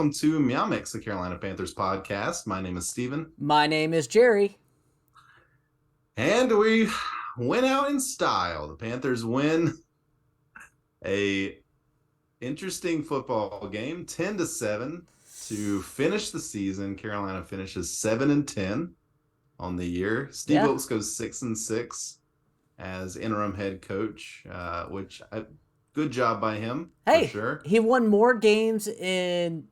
welcome to MeowMix, the Carolina Panthers podcast. My name is Steven. My name is Jerry. And we went out in style. The Panthers win a interesting football game, 10-7 to finish the season. Carolina finishes 7-10 on the year. Steve Wilkes goes 6-6 as interim head coach, good job by him. Hey, for sure. He won more games in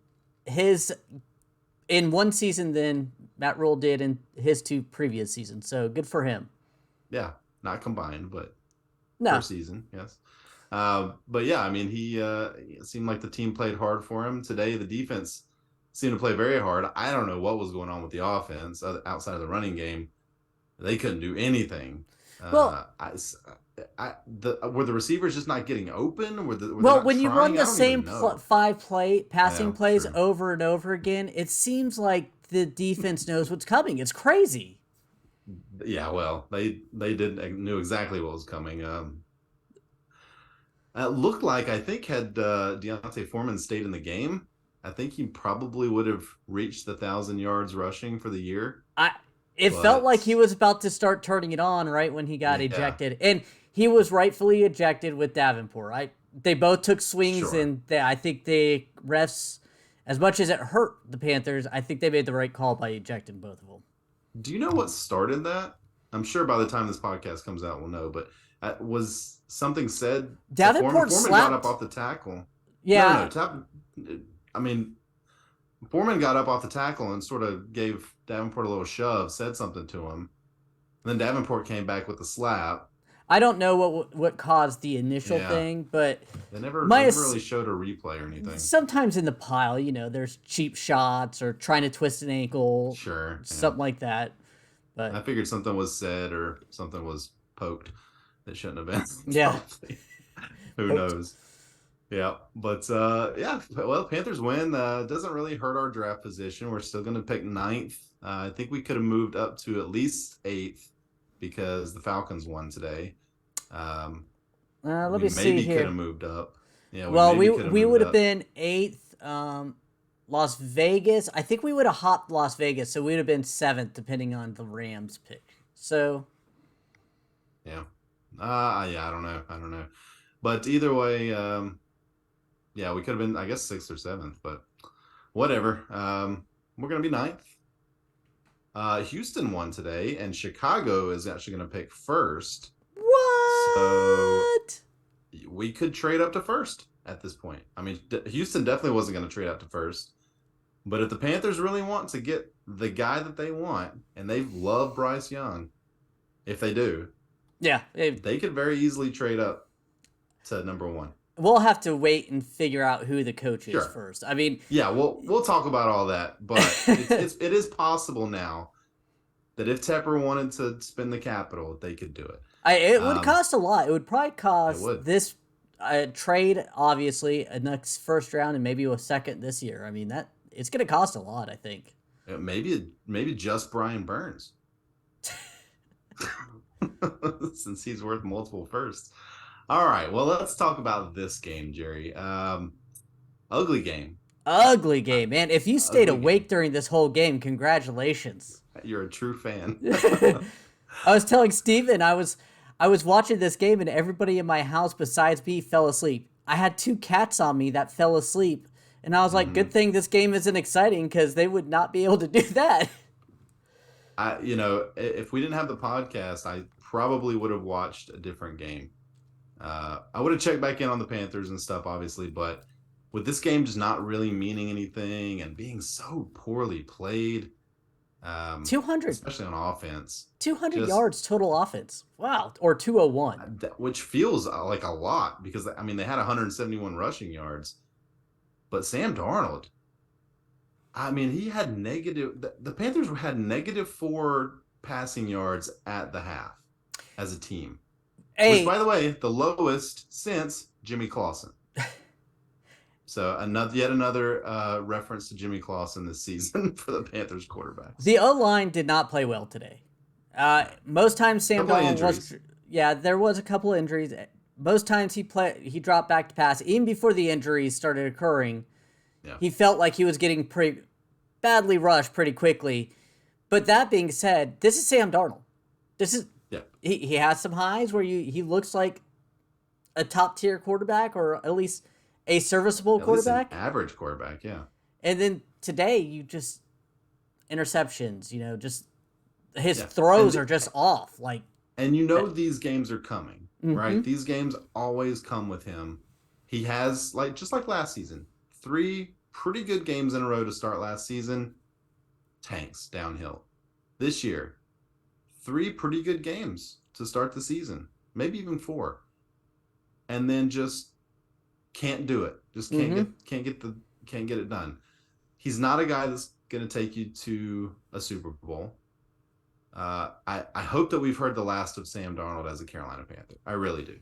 one season than Matt Rule did in his two previous seasons. So good for him. Yeah, not combined, but no. per season, yes. But yeah, I mean, it seemed like the team played hard for him today. The defense seemed to play very hard. I don't know what was going on with the offense outside of the running game. They couldn't do anything. Well, were the receivers just not getting open? When you run the same five passing plays over and over again, it seems like the defense knows what's coming. It's crazy. Yeah, well, they knew exactly what was coming. It looked like, I think, had Deontay Foreman stayed in the game, I think he probably would have reached the 1,000 yards rushing for the year. It felt like he was about to start turning it on right when he got ejected. And he was rightfully ejected with Davenport. They both took swings, and I think the refs, as much as it hurt the Panthers, I think they made the right call by ejecting both of them. Do you know what started that? I'm sure by the time this podcast comes out, we'll know. But was something said? Davenport Foreman got up off the tackle. Yeah. Foreman got up off the tackle and sort of gave Davenport a little shove, said something to him. And then Davenport came back with a slap. I don't know what caused the initial thing, but they never really showed a replay or anything. Sometimes in the pile, there's cheap shots or trying to twist an ankle, something like that. But I figured something was said or something was poked that shouldn't have been. Yeah, who knows? Yeah, but well, Panthers win. Doesn't really hurt our draft position. We're still going to pick 9th. I think we could have moved up to at least 8th because the Falcons won today. Let me see maybe here. Could have moved up. Yeah. We would have been 8th. Las Vegas. I think we would have hopped Las Vegas, so we would have been 7th, depending on the Rams pick. So. Yeah. I don't know. But either way, we could have been, I guess, 6th or 7th, but whatever. We're gonna be 9th. Houston won today, and Chicago is actually gonna pick 1st. What? So we could trade up to 1st at this point. I mean, Houston definitely wasn't going to trade up to 1st. But if the Panthers really want to get the guy that they want, and they love Bryce Young, if they do, they could very easily trade up to number 1. We'll have to wait and figure out who the coach is first. I mean, we'll talk about all that, but it is possible now that if Tepper wanted to spend the capital, they could do it. It would cost a lot. It would probably cost this trade, obviously, a next first round and maybe a second this year. I mean, it's going to cost a lot, I think. Maybe just Brian Burns. Since he's worth multiple firsts. All right, well, let's talk about this game, Jerry. Ugly game. Ugly game, man. If you stayed awake during this whole game, congratulations. You're a true fan. I was telling Steven, I was watching this game and everybody in my house besides me fell asleep. I had 2 cats on me that fell asleep. And I was like, good thing this game isn't exciting because they would not be able to do that. If we didn't have the podcast, I probably would have watched a different game. I would have checked back in on the Panthers and stuff, obviously, but with this game just not really meaning anything and being so poorly played, 200, especially on offense, 200 yards total offense. Wow. Or 201, which feels like a lot because they had 171 rushing yards, but Sam Darnold, he had the Panthers had -4 passing yards at the half as a team. Which, by the way, the lowest since Jimmy Clausen. So yet another reference to Jimmy Clausen this season for the Panthers quarterbacks. The O-line did not play well today. Most times Sam Darnold was... Yeah, there was a couple injuries. Most times he dropped back to pass. Even before the injuries started occurring, Yeah. He felt like he was getting pretty badly rushed pretty quickly. But that being said, this is Sam Darnold. This is Yeah. he has some highs where he looks like a top tier quarterback or at least a serviceable At least an quarterback. average quarterback. Yeah. And then today you just interceptions, just his Yeah. throws are just off. Like, and these games are coming, right? These games always come with him. He has, like, just like last season, 3 pretty good games in a row to start last season. Tanks downhill. This year, 3 pretty good games to start the season, maybe even 4, and then just can't do it. Just can't get it done. He's not a guy that's going to take you to a Super Bowl. I hope that we've heard the last of Sam Darnold as a Carolina Panther. I really do.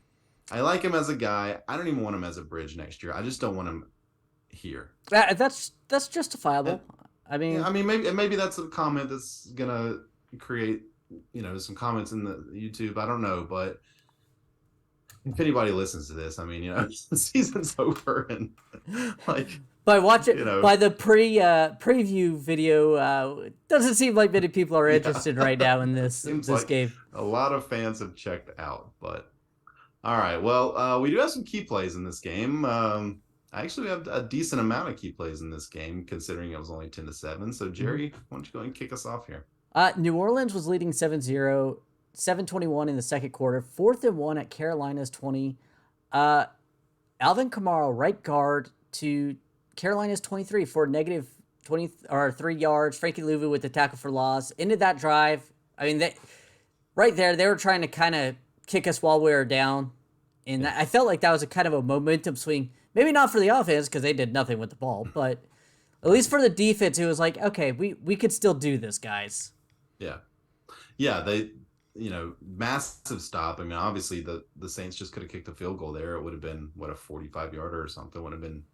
I like him as a guy. I don't even want him as a bridge next year. I just don't want him here. That's justifiable. And, I mean, maybe that's a comment that's gonna create, some comments in the YouTube. I don't know, but if anybody listens to this, I mean, the season's over, and like. By the preview video, it doesn't seem like many people are interested right now in this game. A lot of fans have checked out, but all right. Well, we do have some key plays in this game. Actually, we have a decent amount of key plays in this game, considering it was only 10-7. So, Jerry, why don't you go and kick us off here? New Orleans was leading 7-0, 7:21 in the second quarter, 4th and 1 at Carolina's 20. Alvin Kamara, right guard, to Carolina's 23 for negative 20 or 3 yards. Frankie Louvu with the tackle for loss. Ended that drive. I mean, right there, they were trying to kind of kick us while we were down. And I felt like that was a kind of a momentum swing. Maybe not for the offense because they did nothing with the ball, but at least for the defense, it was like, okay, we could still do this, guys. Yeah. Yeah, they, massive stop. I mean, obviously the Saints just could have kicked a field goal there. It would have been, a 45-yarder or something. Would have been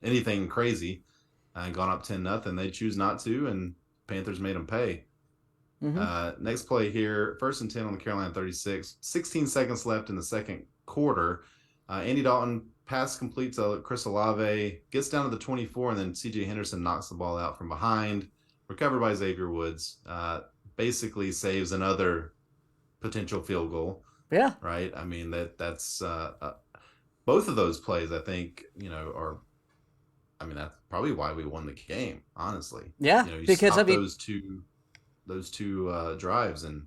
anything crazy, and gone up 10-0. They choose not to, and Panthers made them pay. Next play here, 1st and 10 on the Carolina 36. 16 seconds left in the second quarter. Andy Dalton pass complete to Chris Olave, gets down to the 24, and then CJ Henderson knocks the ball out from behind, recovered by Xavier Woods. Basically saves another potential field goal. Yeah. Right. I mean, that's both of those plays, I think, are. I mean, that's probably why we won the game, honestly. Yeah, because those two drives, and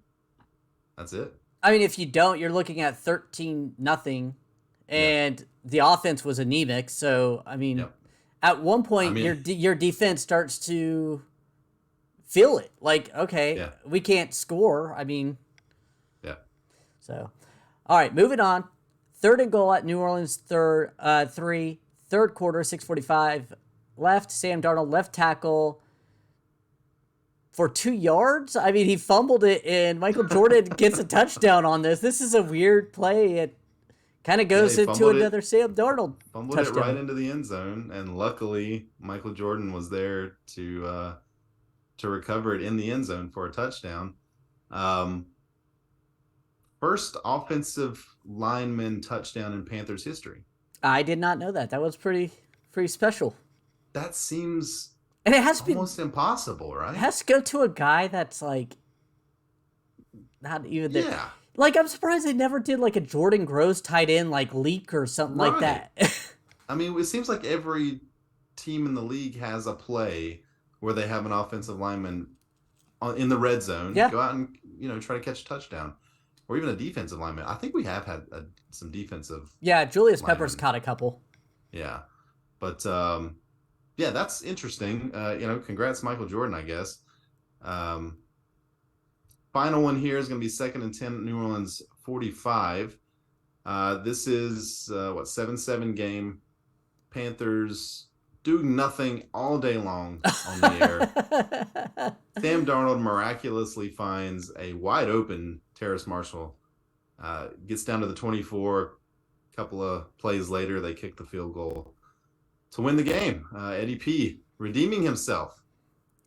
that's it. I mean, if you don't, you're looking at 13-0, and the offense was anemic. So, I mean, at one point, your defense starts to feel it. Like, okay, we can't score. I mean, So, all right, moving on. 3rd and goal at New Orleans 3, third quarter, 6:45 left. Sam Darnold, left tackle for 2 yards. I mean, he fumbled it, and Michael Jordan gets a touchdown on this. This is a weird play. It kind of goes into another Sam Darnold fumbled touchdown. It right into the end zone, and luckily Michael Jordan was there to recover it in the end zone for a touchdown. First offensive lineman touchdown in Panthers history. I did not know that. That was pretty special. That seems and it has almost impossible, right? It has to go to a guy that's like not even there. Yeah. Like, I'm surprised they never did like a Jordan Gross tight end like leak or something like that. I mean, it seems like every team in the league has a play where they have an offensive lineman in the red zone go out and try to catch a touchdown. Or even a defensive lineman. I think we have had some defensive. Yeah, Julius Peppers caught a couple. Yeah, but that's interesting. Congrats, Michael Jordan, I guess. Final one here is going to be 2nd and 10, New Orleans 45. This is 7-7 game. Panthers do nothing all day long on the air. Sam Darnold miraculously finds a wide open Terrace Marshall, gets down to the 24. A couple of plays later, they kick the field goal to win the game. Eddie P redeeming himself.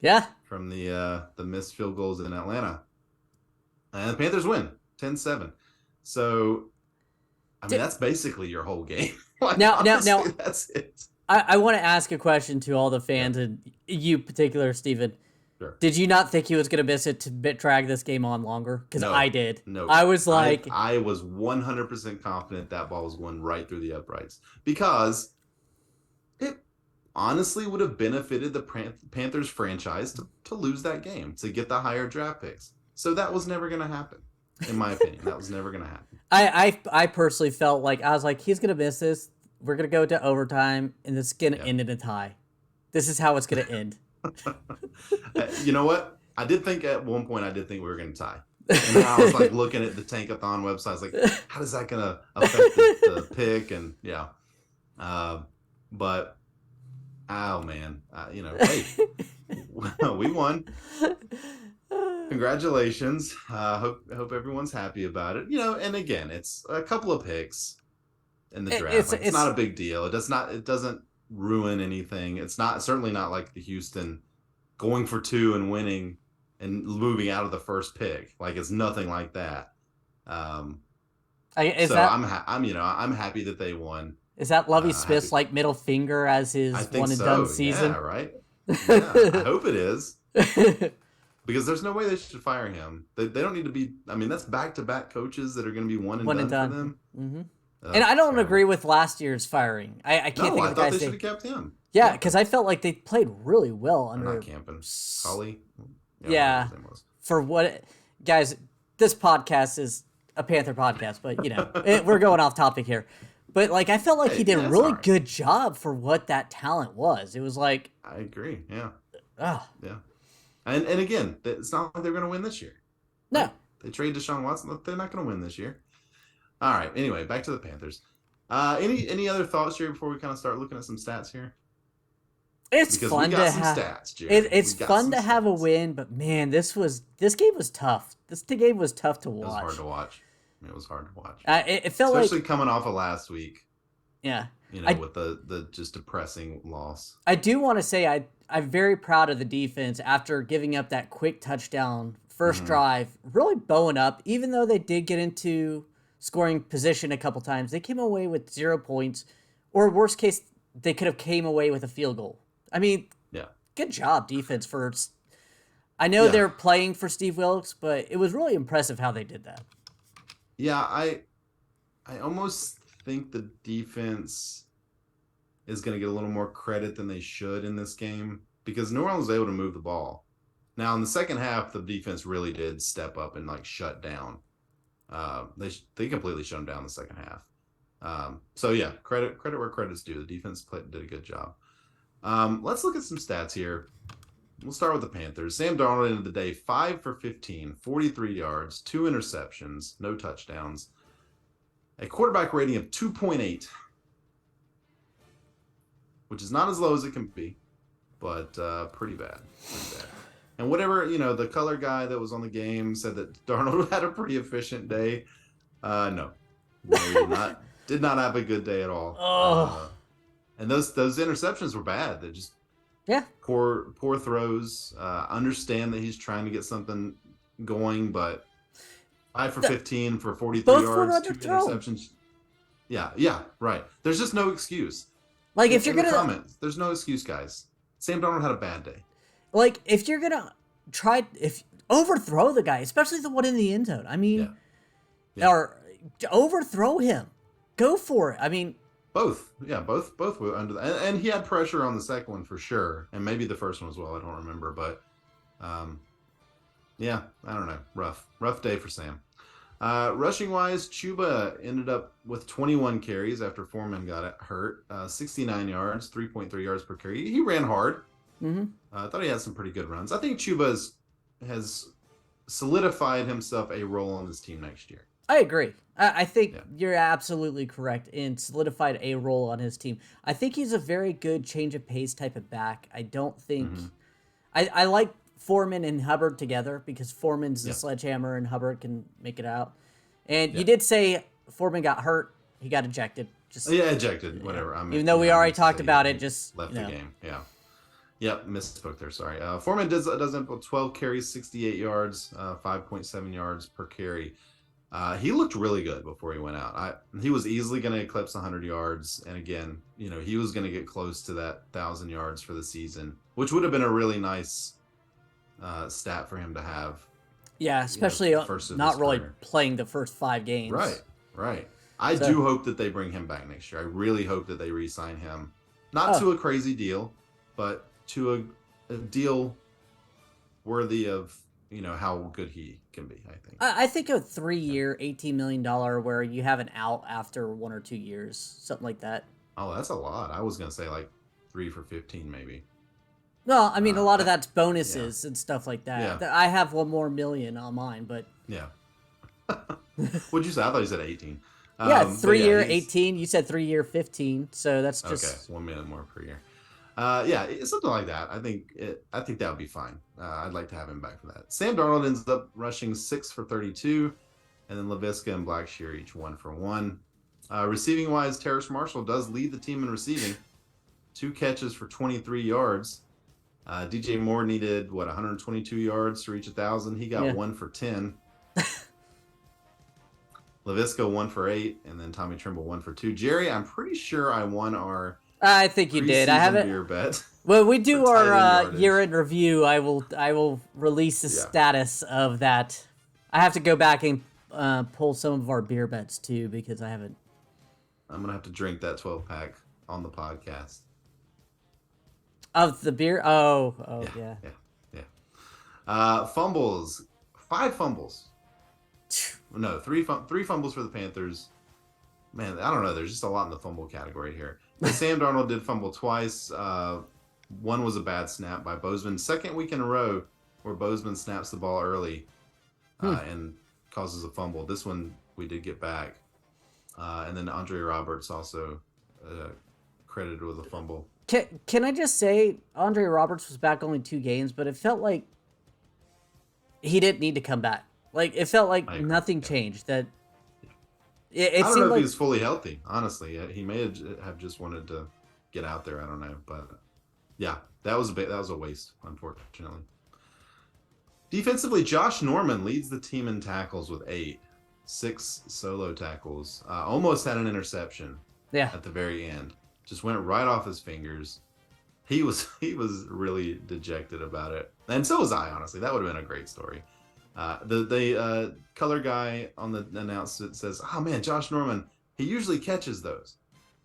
Yeah. From the missed field goals in Atlanta. And the Panthers win 10-7. So, I mean, that's basically your whole game. Now, that's it. I want to ask a question to all the fans, and you particular, Steven. Sure. Did you not think he was going to miss it to drag this game on longer? Because No, I did. no. I was like... I was 100% confident that ball was going right through the uprights because it honestly would have benefited the Panthers franchise to lose that game, to get the higher draft picks. So that was never going to happen, in my opinion. That was never going to happen. I personally felt like, I was like, he's going to miss this. We're going to go to overtime, and this is going to end in a tie. This is how it's going to end. You know what? I did think at one point, we were going to tie. And then I was like looking at the Tankathon website. I was like, how is that going to affect the pick? And yeah. But, oh man, hey, we won. Congratulations. Hope everyone's happy about it. And again, it's a couple of picks in the draft. It's not a big deal. It doesn't ruin anything. It's certainly not like the Houston going for 2 and winning and moving out of the first pick. Like, it's nothing like that. I'm happy that they won. Is that Lovie Smith's like middle finger as his one and done season? Yeah, right. Yeah, I hope it is. Because there's no way they should fire him. They don't need to be. I mean, that's back-to-back coaches that are going to be one and done for them. Mm-hmm. And I don't agree with last year's firing. I can't think of the guys. They should have kept him. Yeah, because I felt like they played really well under. Not camping. Collie. Yeah. For what, guys? This podcast is a Panther podcast, but we're going off topic here. But like, I felt like he did a really good job for what that talent was. It was like. I agree. Yeah. Oh. Yeah. And again, it's not like they're going to win this year. No. Right? They trade Deshaun Watson. They're not going to win this year. All right. Anyway, back to the Panthers. Any other thoughts here before we kind of start looking at some stats here? It's fun to have stats, it's fun to have a win, but man, this game was tough. This game was tough to watch. It was hard to watch. It was hard to watch. It felt especially coming off of last week. Yeah. With the just depressing loss. I do want to say I'm very proud of the defense after giving up that quick touchdown first drive, really bowing up. Even though they did get into scoring position a couple times, they came away with 0 points, or worst case, they could have came away with a field goal. I mean, good job defense for. I know they're playing for Steve Wilkes, but it was really impressive how they did that. Yeah, I almost think the defense is going to get a little more credit than they should in this game because New Orleans was able to move the ball. Now, in the second half, the defense really did step up and like shut down. They completely shut them down in the second half. So yeah, credit where credit's due. The defense did a good job. Let's look at some stats here. We'll start with the Panthers. Sam Darnold ended the day 5 for 15, 43 yards, 2 interceptions, no touchdowns. A quarterback rating of 2.8, which is not as low as it can be, but pretty bad. And whatever, the color guy that was on the game said that Darnold had a pretty efficient day. No, he did not have a good day at all. And those interceptions were bad. They're just poor throws. Understand that he's trying to get something going, but 5 for 15 for 43 yards, 2 interceptions. Yeah, right. There's just no excuse. Like if you're gonna comment, there's no excuse, guys. Sam Darnold had a bad day. Like if you're gonna overthrow the guy, especially the one in the end zone. I mean, or overthrow him. Go for it. I mean. Both were under that, and he had pressure on the second one for sure, and maybe the first one as well. I don't remember, but I don't know. Rough day for Sam. Rushing wise, Chuba ended up with 21 carries after Foreman got hurt. 69 yards, 3.3 yards per carry. He ran hard. I thought he had some pretty good runs. I think Chuba has solidified himself a role on this team next year. I agree. I think you're absolutely correct in solidified a role on his team. I think he's a very good change of pace type of back. I don't think I like Foreman and Hubbard together because Foreman's the sledgehammer and Hubbard can make it out. And you did say Foreman got hurt. He got ejected. Ejected. Whatever. I mean, even though we already talked about it, just left the game. Yeah. Yep, misspoke there. Sorry. Foreman does 12 carries, 68 yards, 5.7 yards per carry. He looked really good before he went out. He was easily going to eclipse 100 yards, and again, he was going to get close to that 1,000 yards for the season, which would have been a really nice stat for him to have. Yeah, especially not really playing the first 5 games. Right. I do hope that they bring him back next year. I really hope that they re-sign him, not to a crazy deal, but to a deal worthy of how good he can be. I think a 3-year, $18 million where you have an out after 1 or 2 years, something like that. Oh, that's a lot. I was gonna say like 3 for 15, maybe. Well, I mean, a lot of that's bonuses and stuff like that. I have $1 more million on mine, but yeah. What'd you say? I thought you said 18. Yeah, 3-year 18. You said 3-year 15, so that's just okay. $1 million more per year. Something like that. I think that would be fine. I'd like to have him back for that. Sam Darnold ends up rushing 6 for 32, and then Laviska and Blackshear each 1 for 1. Receiving wise, Terrace Marshall does lead the team in receiving, 2 catches for 23 yards. DJ Moore needed 122 yards to reach 1,000. He got 1 for 10. Laviska 1 for 8, and then Tommy Trimble 1 for 2. Jerry, I'm pretty sure I won our. I think you did. I haven't. Beer bet. When we do our year-end review, I will release the status of that. I have to go back and pull some of our beer bets too because I haven't. I'm gonna have to drink that 12-pack on the podcast. Of the beer? Oh, yeah. Fumbles, 5 fumbles. No, 3 fumbles for the Panthers. Man, I don't know. There's just a lot in the fumble category here. Sam Darnold did fumble twice. One was a bad snap by Bozeman. Second week in a row where Bozeman snaps the ball early and causes a fumble. This one we did get back. And then Andre Roberts also credited with a fumble. Can I just say, Andre Roberts was back only 2 games, but it felt like he didn't need to come back. Like, it felt like nothing changed. That I don't know if he was fully healthy, honestly. He may have just wanted to get out there. I don't know. But, yeah, that was a waste, unfortunately. Defensively, Josh Norman leads the team in tackles with 8. 6 solo tackles. Almost had an interception at the very end. Just went right off his fingers. He was really dejected about it. And so was I, honestly. That would have been a great story. The color guy on the announcement says, "Oh man, Josh Norman, he usually catches those."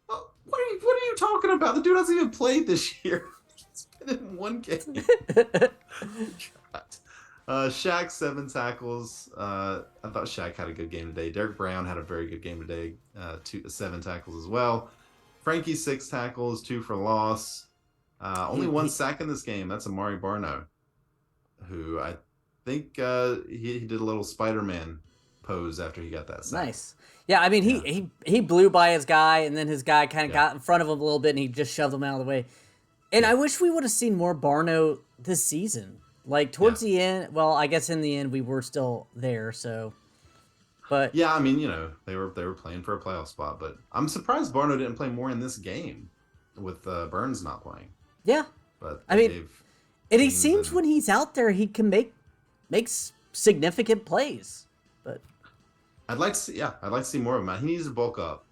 Oh, what are you talking about? The dude hasn't even played this year. He's been in 1 game. Shaq 7 tackles. I thought Shaq had a good game today. Derek Brown had a very good game today. 7 tackles as well. Frankie 6 tackles, 2 for loss. Only 1 sack in this game. That's Amari Barno, who I think he did a little Spider-Man pose after he got that sack. Nice. Yeah, I mean, he blew by his guy, and then his guy kind of got in front of him a little bit, and he just shoved him out of the way. And I wish we would have seen more Barno this season. Like, towards the end, well, I guess in the end we were still there, so. But yeah, I mean, they were playing for a playoff spot, but I'm surprised Barno didn't play more in this game with Burns not playing. Yeah. But I mean, and he seems when he's out there, he can makes significant plays. But I'd like to see more of him. He needs to bulk up.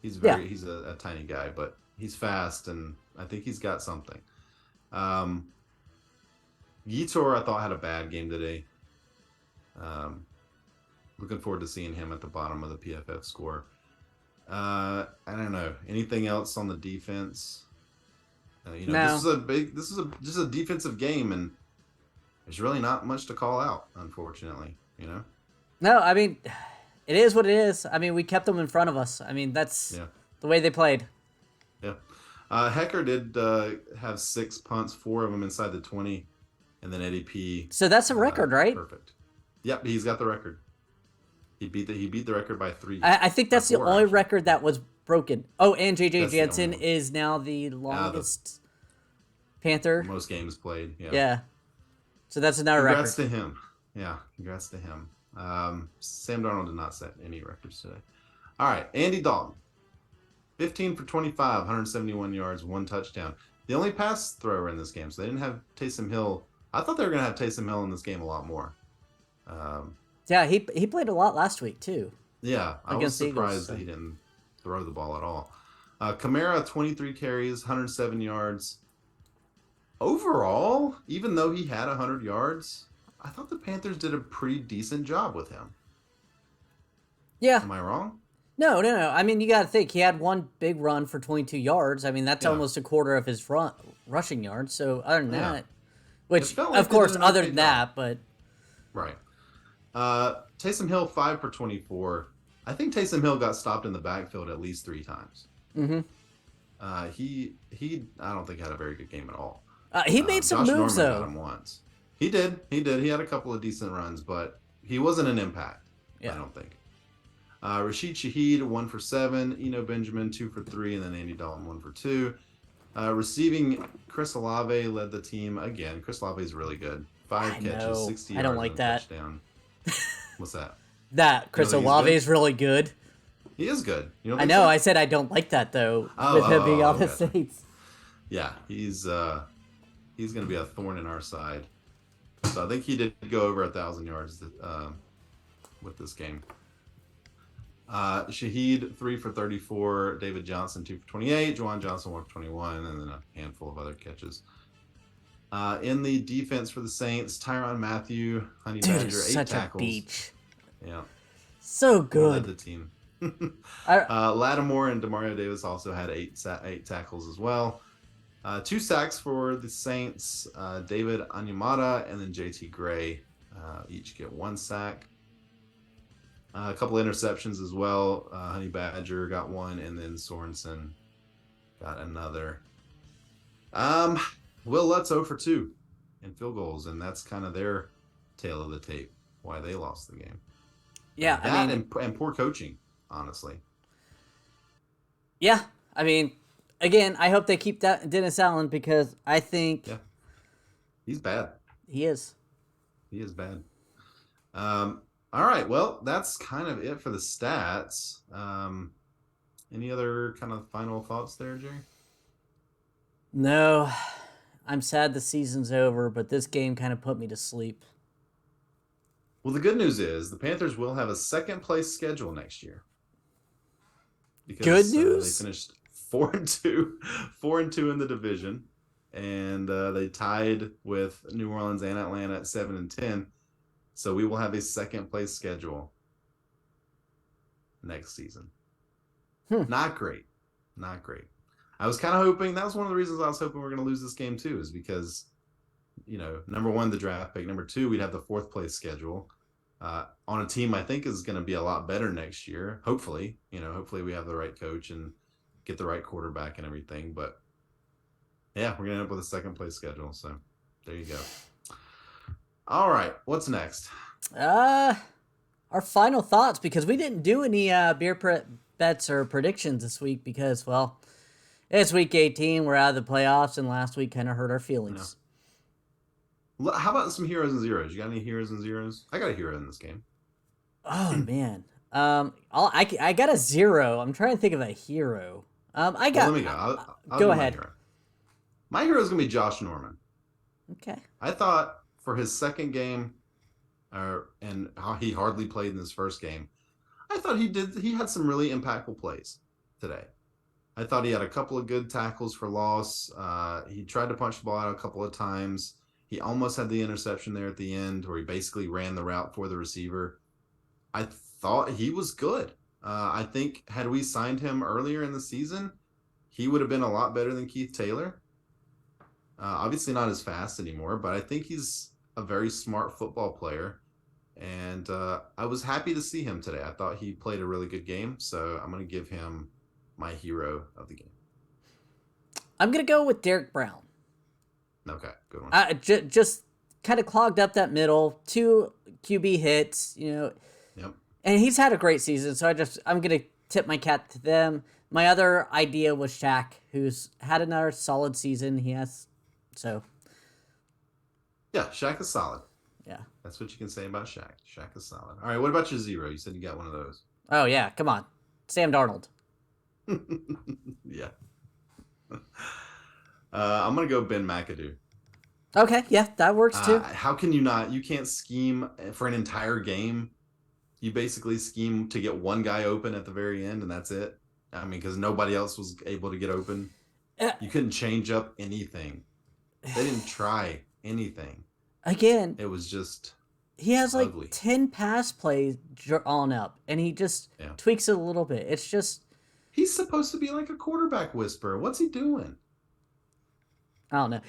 He's a tiny guy, but he's fast, and I think he's got something. Yetur, I thought, had a bad game today. Looking forward to seeing him at the bottom of the PFF score. I don't know. Anything else on the defense? No. This is just a defensive game, and there's really not much to call out, unfortunately. No, I mean, it is what it is. I mean, we kept them in front of us. I mean, that's the way they played. Yeah. Hecker did have 6 punts, 4 of them inside the 20, and then Eddie P. So that's a record, right? Perfect. Yep, he's got the record. He beat the record by 3. I think that's the only record that was broken. Oh, and JJ Jansen is now the longest Panther. Most games played. Yeah. So that's another record. Congrats to him. Yeah, congrats to him. Sam Darnold did not set any records today. All right, Andy Dalton. 15 for 25, 171 yards, 1 touchdown. The only pass thrower in this game, so they didn't have Taysom Hill. I thought they were going to have Taysom Hill in this game a lot more. Yeah, he played a lot last week too Yeah, I was against the Eagles. surprised that he didn't throw the ball at all. Kamara, 23 carries, 107 yards. Overall, even though he had 100 yards, I thought the Panthers did a pretty decent job with him. Yeah. Am I wrong? No. I mean, you got to think he had one big run for 22 yards. I mean, that's Yeah. almost a quarter of his rushing yards. So other than Yeah. that, It which felt like of they did course, an other okay than job. that, but Right. Taysom Hill, 5 for 24. I think Taysom Hill got stopped in the backfield at least 3 times. mm-hmm. He I don't think had a very good game at all. He made some Josh moves Norman got though. him once. He did. He had a couple of decent runs, but he wasn't an impact. I Yeah. don't think. Rashid Shaheed, 1 for 7. Eno Benjamin, 2 for 3, and then Andy Dalton, 1 for 2. Receiving, Chris Olave led the team again. Chris Olave is really good. 5 catches, 60 I don't yards, like and a that. touchdown. What's that? That Chris Olave is really good. He is good. You don't I think know. so? I said I don't like that though. With him being on the gotcha. Saints. Yeah, he's going to be a thorn in our side. So I think he did go over 1,000 yards with this game. Shaheed, 3 for 34. David Johnson, 2 for 28. Juwan Johnson, 1 for 21, and then a handful of other catches. In the defense for the Saints, Tyrann Mathieu, Honey Dude, Badger, is 8 such tackles. a beach. Yeah. So Led good. the team. Lattimore and Demario Davis also had 8 tackles as well. 2 sacks for the Saints. David Onyemata and then JT Gray each get 1 sack. A couple interceptions as well. Honey Badger got 1, and then Sorensen got another. Will Lutz 0 for 2 in field goals, and that's kind of their tale of the tape, why they lost the game. Yeah, I mean, and poor coaching, honestly. Yeah, I mean, again, I hope they keep that Dennis Allen because I think he's bad. He is. He is bad. All right, well, that's kind of it for the stats. Any other kind of final thoughts there, Jerry? No, I'm sad the season's over, but this game kind of put me to sleep. Well, the good news is the Panthers will have a second place schedule next year. Because, good news. They finished 4-2, 4-2 in the division, and they tied with New Orleans and Atlanta at 7-10. So we will have a second place schedule next season. Not great. Not great. I was kind of hoping, that was one of the reasons I was hoping we were going to lose this game too, is because, number 1, the draft pick. Number 2, we'd have the 4th place schedule on a team I think is going to be a lot better next year. Hopefully, hopefully we have the right coach and get the right quarterback and everything. But yeah, we're going to end up with a second place schedule. So there you go. All right, what's next? Our final thoughts, because we didn't do any beer bets or predictions this week because, well, it's week 18. We're out of the playoffs, and last week kind of hurt our feelings. No. How about some heroes and zeros? You got any heroes and zeros? I got a hero in this game. Oh man, I got a 0. I'm trying to think of a hero. I got. Well, let me go. I'll go ahead. My hero is gonna be Josh Norman. Okay. I thought for his second game, and how he hardly played in his first game, I thought he had some really impactful plays today. I thought he had a couple of good tackles for loss. He tried to punch the ball out a couple of times. He almost had the interception there at the end where he basically ran the route for the receiver. I thought he was good. I think had we signed him earlier in the season, he would have been a lot better than Keith Taylor. Obviously not as fast anymore, but I think he's a very smart football player. And I was happy to see him today. I thought he played a really good game, so I'm going to give him my hero of the game. I'm going to go with Derek Brown. Okay, good one. Just kind of clogged up that middle, 2 QB hits, Yep. And he's had a great season, so I'm going to tip my cap to them. My other idea was Shaq, who's had another solid season. Yeah, Shaq is solid. Yeah. That's what you can say about Shaq. Shaq is solid. All right, what about your zero? You said you got one of those. Oh, yeah, come on. Sam Darnold. Yeah. I'm going to go Ben McAdoo. Okay, yeah, that works too. How can you not? You can't scheme for an entire game You basically scheme to get one guy open at the very end, and that's it. I mean, because nobody else was able to get open. Uh, You couldn't change up anything. They didn't try anything. Again, It was just he has like ugly. 10 pass plays on up, and he just Yeah. tweaks it a little bit. It's just, He's supposed to be like a quarterback whisperer. What's he doing? I don't know.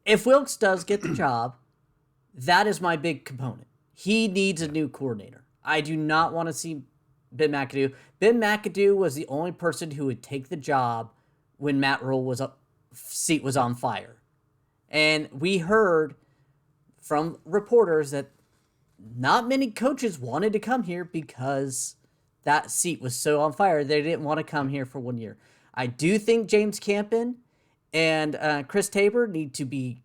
If Wilkes does get the job, that is my big component. He needs a Yeah. new coordinator. I do Yeah. not want to see Ben McAdoo. Ben McAdoo was the only person who would take the job when Matt Rule was up, seat was Yeah. on fire. And we heard from reporters that not many coaches wanted to come here because that seat was so on fire. They didn't want to come Yeah. here for 1 year. I do think James Campen and Chris Tabor need to be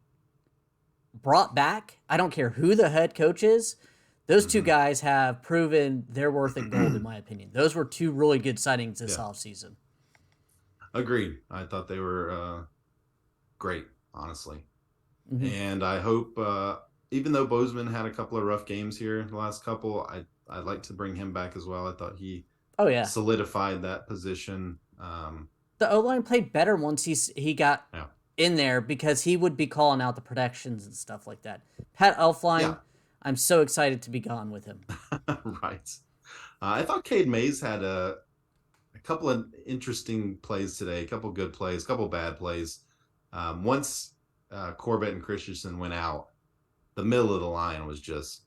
brought back. I don't care who the head coach is. Those two Mm-hmm. guys have proven their worth in gold, in my opinion. Those were two really good signings this Yeah. offseason. Agreed. I thought they were great, honestly. Mm-hmm. And I hope, even though Bozeman had a couple of rough games here, the last couple, I'd like to bring him back as well. I thought he Oh, yeah. solidified that position. The O-line played better once he got Yeah. in there because he would be calling out the protections and stuff like that. Pat Elfline, Yeah. I'm so excited to be gone with him. Right. I thought Cade Mays had a couple of interesting plays today, a couple good plays, a couple bad plays. Once Corbett and Christensen went out, the middle of the line was just,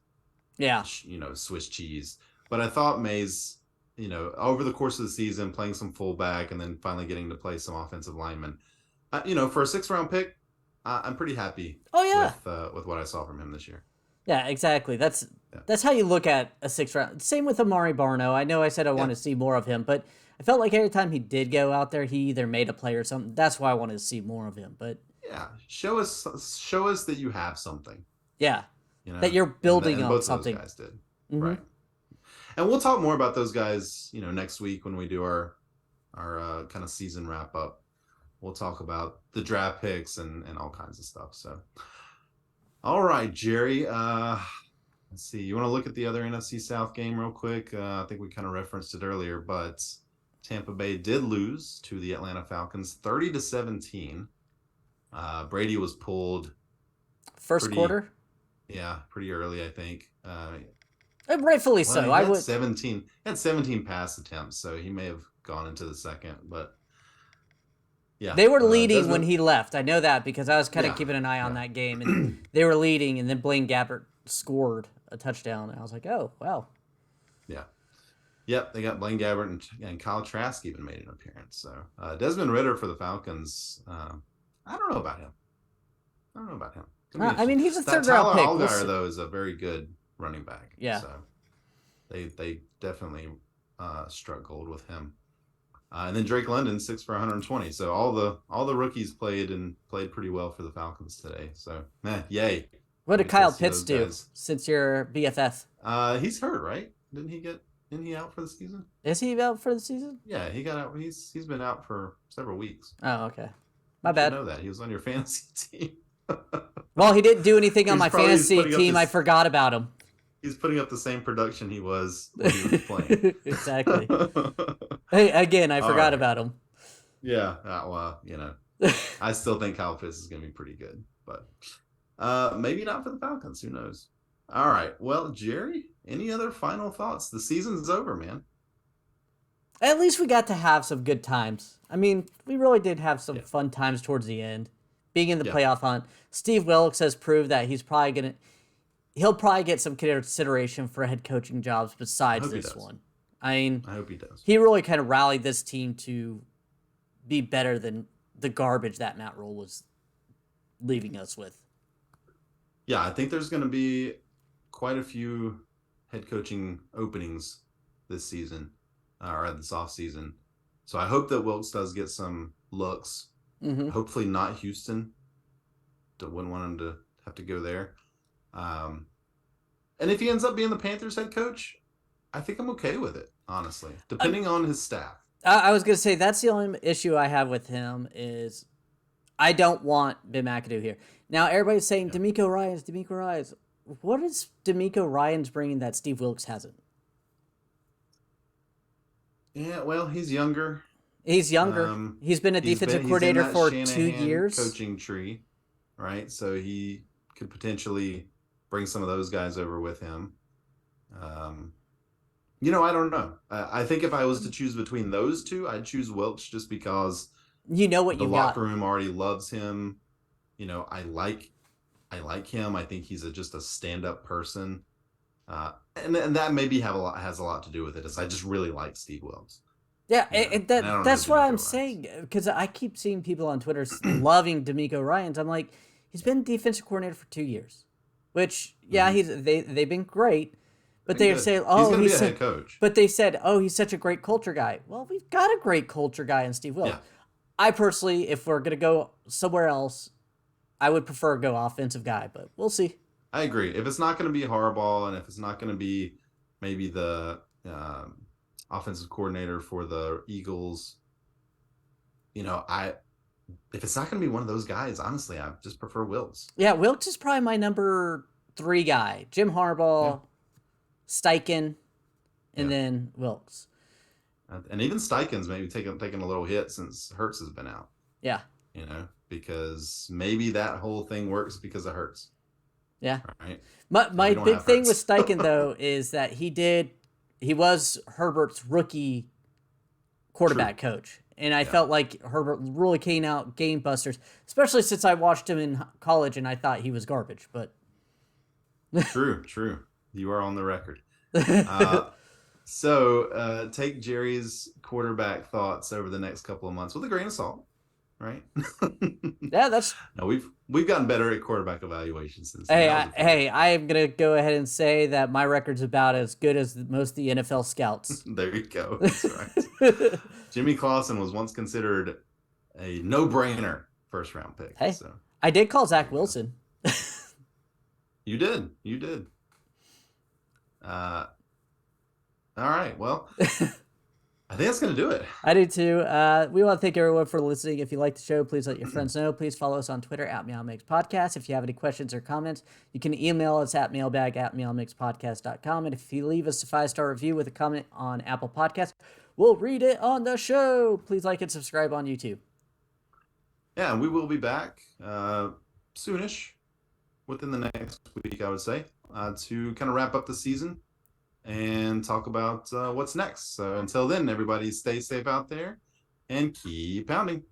Yeah. Swiss cheese. But I thought Mays, over the course of the season, playing some fullback and then finally getting to play some offensive lineman, for a 6th-round pick, I'm pretty happy Oh, yeah. with what I saw from him this year. Yeah, exactly. That's Yeah. that's how you look at a 6th round. Same with Amari Barno. I know I said I want Yeah. to see more of him, but I felt like every time he did go out there, he either made a play or something. That's why I wanted to see more of him. But Yeah. Show us that you have something, yeah, that you're building and on both something. those guys did. Mm-hmm. Right. And we'll talk more about those guys, next week when we do our kind of season wrap up. We'll talk about the draft picks and all kinds of stuff. So, all right, Jerry. Let's see. You want to look at the other NFC South game real quick? I think we kind of referenced it earlier, but Tampa Bay did lose to the Atlanta Falcons 30-17. Brady was pulled First quarter. Yeah, pretty early, I think. Rightfully so. I would. 17 pass attempts, so he may have gone into the second, but yeah. They were leading Desmond, when he left. I know that because I was kind of yeah, keeping an eye on yeah. that game, and they were leading, and then Blaine Gabbert scored a touchdown, and I was like, oh, wow. Yeah. Yep, they got Blaine Gabbert and Kyle Trask even made an appearance. So Desmond Ridder for the Falcons, I don't know about him. I mean, he's a That 3rd-round Tyler pick. Allgeier, though, is a very good running back. Yeah. So they definitely struck gold with him. And then Drake London, 6 for 120. So all the rookies played pretty well for the Falcons today. So yay. What did We Kyle still see Pitts those do guys. since you're BFF? He's hurt, right? Isn't he out for the season? Is he out for the season? Yeah, he got out. He's been out for several weeks. Oh, okay. My You should bad. know that. He was on your fantasy team. Well, he didn't do anything on He's my probably fantasy putting up team. I this- forgot about him. He's putting up the same production he was when he was playing. Exactly. Hey, again, I All forgot right. about him. Yeah, well, I still think Kyle Pitts is going to be pretty good, but maybe not for the Falcons. Who knows? All right. Well, Jerry, any other final thoughts? The season's over, man. At least we got to have some good times. I mean, we really did have some Yeah. fun times towards the end. Being in the Yeah. playoff hunt, Steve Wilkes has proved that he'll probably get some consideration for head coaching jobs besides hope he this does. one. I mean, I hope he does. he really kind of rallied this team to be better than the garbage that Matt Rule was leaving us with. Yeah, I think there's going to be quite a few head coaching openings this season or this off season. So I hope that Wilkes does get some looks. Mm-hmm. Hopefully not Houston. Wouldn't want him to have to go there. And if he ends up being the Panthers head coach, I think I'm okay with it, honestly, depending on his staff. I was going to say that's the only issue I have with him is I don't want Ben McAdoo here. Now, everybody's saying D'Amico Ryans. What is D'Amico Ryans bringing that Steve Wilkes hasn't? Yeah, well, he's younger. He's younger. He's been a defensive He's in coordinator that for 2 Shanahan years. coaching tree, right? So he could potentially bring some of those guys over with him. Um, I don't know. I think if I was to choose between those two, I'd choose Welch just because You know what the you locker got. room already loves him. I like him. I think he's just a stand-up person. And that maybe has a lot to do with it. Is I just really like Steve Welch. Yeah, And I don't know that's what I'm D'Amico Ryan's. saying, because I keep seeing people on Twitter loving D'Amico Ryans. I'm like, he's been defensive coordinator for 2 years, which yeah, Mm-hmm. they've been great, but Been they good. say, He's oh, going to be a head coach. but they said, oh, he's such a great culture guy. Well, we've got a great culture guy in Steve Wilks. Yeah, I personally, if we're gonna go somewhere else, I would prefer go offensive guy, but we'll see. I agree. If it's not going to be Harbaugh, and if it's not going to be maybe the offensive coordinator for the Eagles, I if it's not going to be one of those guys, honestly, I just prefer Wills. Yeah, Wilks is probably my number 3 guy. Jim Yeah, Harbaugh, Steichen, and yeah, then Wilks. and even Steichen's maybe taking a little hit since Hurts has been out. Yeah. Because maybe that whole thing works because of Hurts. Yeah. Right. My We don't big have thing with Hurts. Steichen though is that he was Herbert's rookie quarterback True. coach. And I Yeah. felt like Herbert really came out game busters, especially since I watched him in college and I thought he was garbage. But True. True. You are on the record. So take Jerry's quarterback thoughts over the next couple of months with a grain of salt, right? yeah, that's No, we've gotten better at quarterback evaluations since then. I am gonna go ahead and say that my record's about as good as most of the NFL scouts. There you go. That's right. Jimmy Clausen was once considered a no-brainer first-round pick. Hey, So I did call Zach Wilson. you did. You did. All right. Well, I think that's going to do it. I do too. We want to thank everyone for listening. If you like the show, please let your friends know. Please follow us on Twitter at MeowMix Podcast. If you have any questions or comments, you can email us at mailbag@meowmixpodcast.com. And if you leave us a 5-star review with a comment on Apple Podcasts, we'll read it on the show. Please like and subscribe on YouTube. Yeah, we will be back soonish, within the next week, I would say, to kind of wrap up the season and talk about what's next. So until then, everybody stay safe out there and keep pounding.